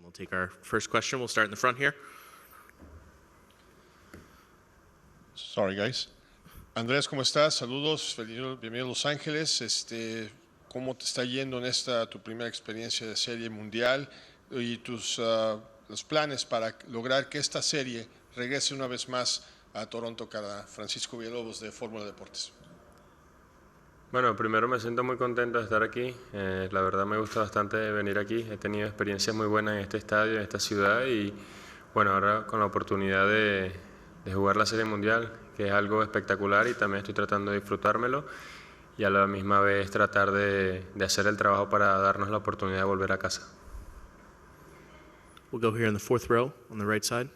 We'll take our first question. We'll start in the front here. Sorry, guys. Andrés, ¿cómo estás? Saludos, bienvenido a Los Ángeles. ¿Cómo te está yendo en esta tu primera experiencia de serie mundial y los planes para lograr que esta serie regrese una vez más a Toronto cada Francisco Villalobos de Fórmula Deportes? Bueno, primero me siento muy contento de estar aquí. La verdad me gusta bastante venir aquí. He tenido experiencias muy buenas en este estadio, en esta ciudad y bueno, ahora con la oportunidad de jugar la Serie Mundial, que es algo espectacular y también estoy tratando de disfrutármelo y a la misma vez tratar de hacer el trabajo para darnos la oportunidad de volver a casa. We'll go here in the fourth row on the right side.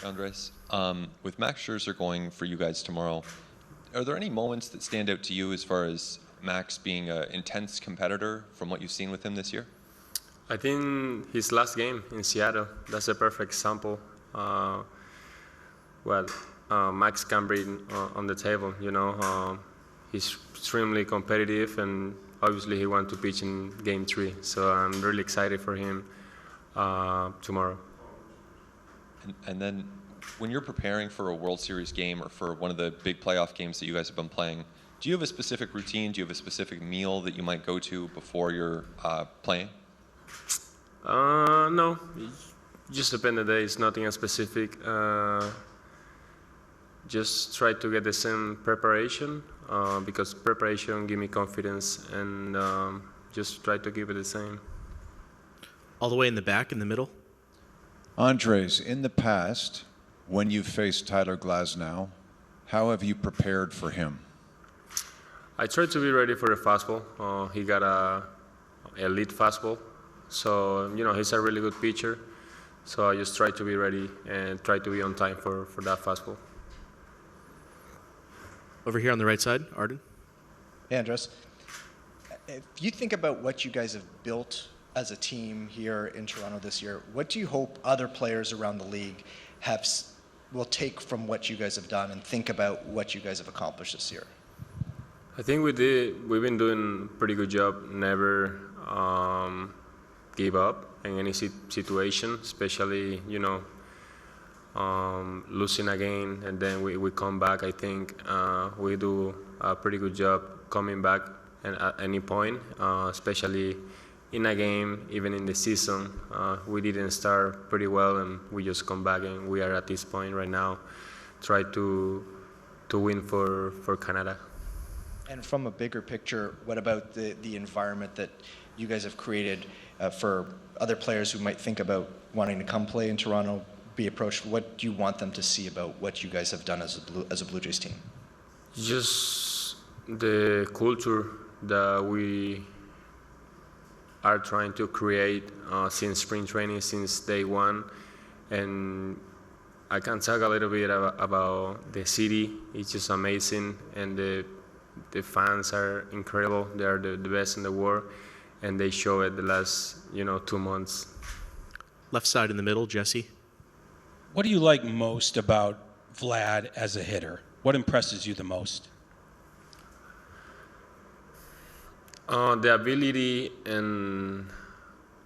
Andrés, with Max Scherzer going for you guys tomorrow, are there any moments that stand out to you as far as Max being an intense competitor from what you've seen with him this year? I think his last game in Seattle, that's a perfect example. Max can bring on the table, you know. He's extremely competitive and obviously he wants to pitch in Game 3. So I'm really excited for him tomorrow. And then when you're preparing for a World Series game or for one of the big playoff games that you guys have been playing, do you have a specific routine? Do you have a specific meal that you might go to before you're playing? No, just depends on the day. It's nothing specific. Just try to get the same preparation because preparation gives me confidence and just try to give it the same. All the way in the back, in the middle. Andrés, in the past, when you've faced Tyler Glasnow, how have you prepared for him? I tried to be ready for the fastball. He got a elite fastball, so you know he's a really good pitcher. So I just try to be ready and try to be on time for that fastball. Over here on the right side, Arden. Hey, Andrés. If you think about what you guys have built as a team here in Toronto this year, what do you hope other players around the league will take from what you guys have done and think about what you guys have accomplished this year? I think we've been doing a pretty good job. Never give up in any situation, especially losing a game and then we come back. I think we do a pretty good job coming back at any point, especially in a game, even in the season. We didn't start pretty well and we just come back and we are at this point right now, try to win for Canada. And from a bigger picture, what about the environment that you guys have created for other players who might think about wanting to come play in Toronto, be approached? What do you want them to see about what you guys have done as a Blue Jays team? Just the culture that we are trying to create since spring training, since day one. And I can talk a little bit about the city. It's just amazing, and the fans are incredible. They are the best in the world, and they show it the last 2 months. Left side in the middle, Jesse. What do you like most about Vlad as a hitter? What impresses you the most? The ability and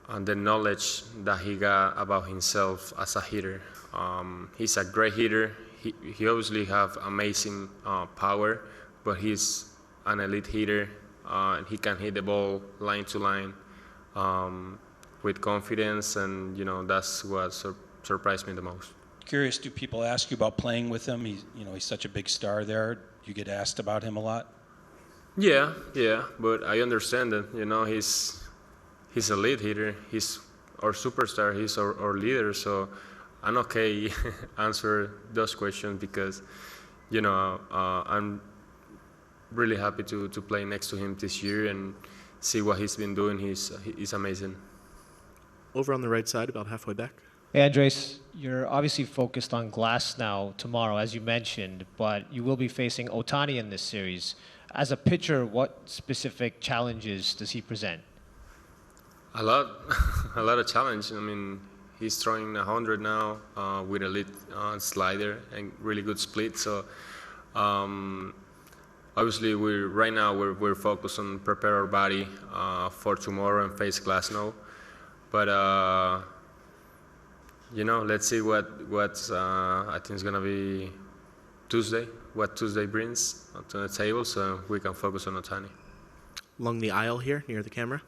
the knowledge that he got about himself as a hitter. He's a great hitter. He obviously have amazing power, but he's an elite hitter. And he can hit the ball line to line with confidence, and that's what surprised me the most. Curious, do people ask you about playing with him? He's such a big star there. You get asked about him a lot? Yeah, but I understand that, he's a lead hitter. He's our superstar. He's our leader. So I'm okay answer those questions because, I'm really happy to play next to him this year and see what he's been doing. He's amazing. Over on the right side, about halfway back. Hey, Andrés, you're obviously focused on Glasnow tomorrow, as you mentioned, but you will be facing Ohtani in this series. As a pitcher, what specific challenges does he present? A lot of challenge. I mean, he's throwing 100 now with a lead slider and really good split. So obviously, we're focused on prepare our body for tomorrow and face Glasnow. But let's see what's I think is gonna be Tuesday. What Tuesday brings to the table, so we can focus on Ohtani. Along the aisle here, near the camera.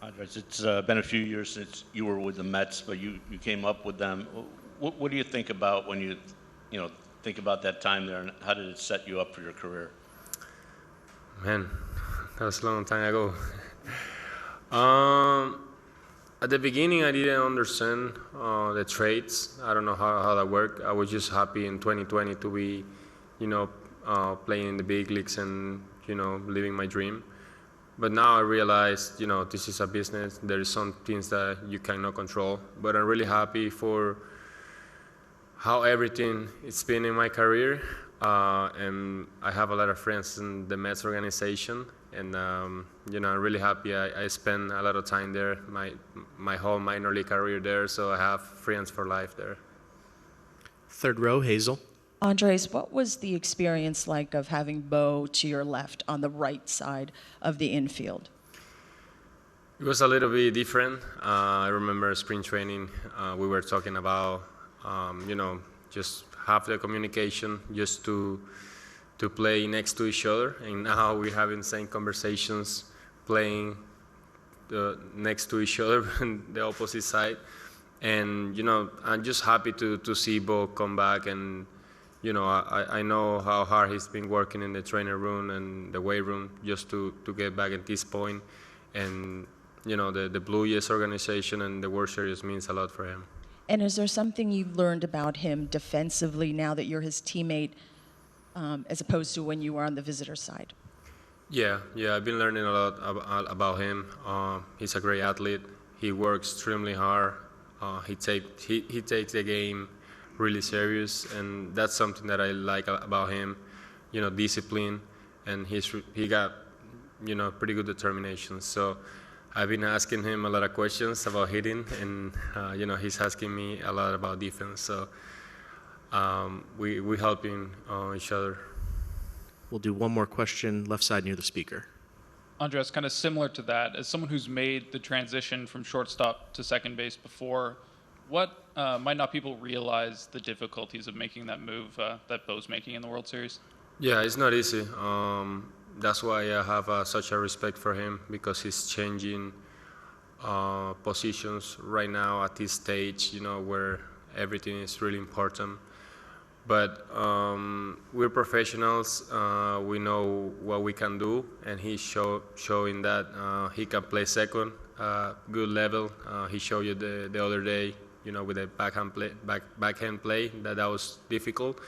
Andres, it's been a few years since you were with the Mets, but you came up with them. What do you think about when you think about that time there, and how did it set you up for your career? Man, that was a long time ago. At the beginning, I didn't understand the trades. I don't know how that worked. I was just happy in 2020 to be, playing in the big leagues and, living my dream. But now I realize, this is a business. There is some things that you cannot control. But I'm really happy for how everything it's been in my career. And I have a lot of friends in the Mets organization. And, I'm really happy. I spent a lot of time there, my whole minor league career there. So I have friends for life there. Third row, Hazel. Andres, what was the experience like of having Bo to your left on the right side of the infield? It was a little bit different. I remember spring training, we were talking about, just have the communication just to play next to each other. And now we're having the same conversations, playing next to each other on the opposite side. And, I'm just happy to see Bo come back. And, I know how hard he's been working in the trainer room and the weight room just to get back at this point. And, the Blue Jays organization and the World Series means a lot for him. And is there something you've learned about him defensively now that you're his teammate, as opposed to when you were on the visitor side? Yeah, I've been learning a lot about him. He's a great athlete. He works extremely hard. He takes the game really serious, and that's something that I like about him. Discipline, and he got pretty good determination. So I've been asking him a lot of questions about hitting, and he's asking me a lot about defense. So we helping each other. We'll do one more question, left side near the speaker. Andres, kind of similar to that, as someone who's made the transition from shortstop to second base before, what might not people realize the difficulties of making that move that Bo's making in the World Series? Yeah, it's not easy. That's why I have such a respect for him, because he's changing positions right now at this stage, where everything is really important. But we're professionals. We know what we can do, and he's showing that he can play second, good level. He showed you the other day, with the backhand play that was difficult.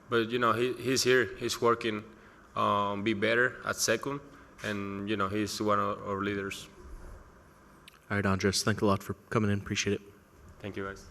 But he's here. He's working, be better at second, and he's one of our leaders. All right, Andres, thanks a lot for coming in. Appreciate it. Thank you, guys.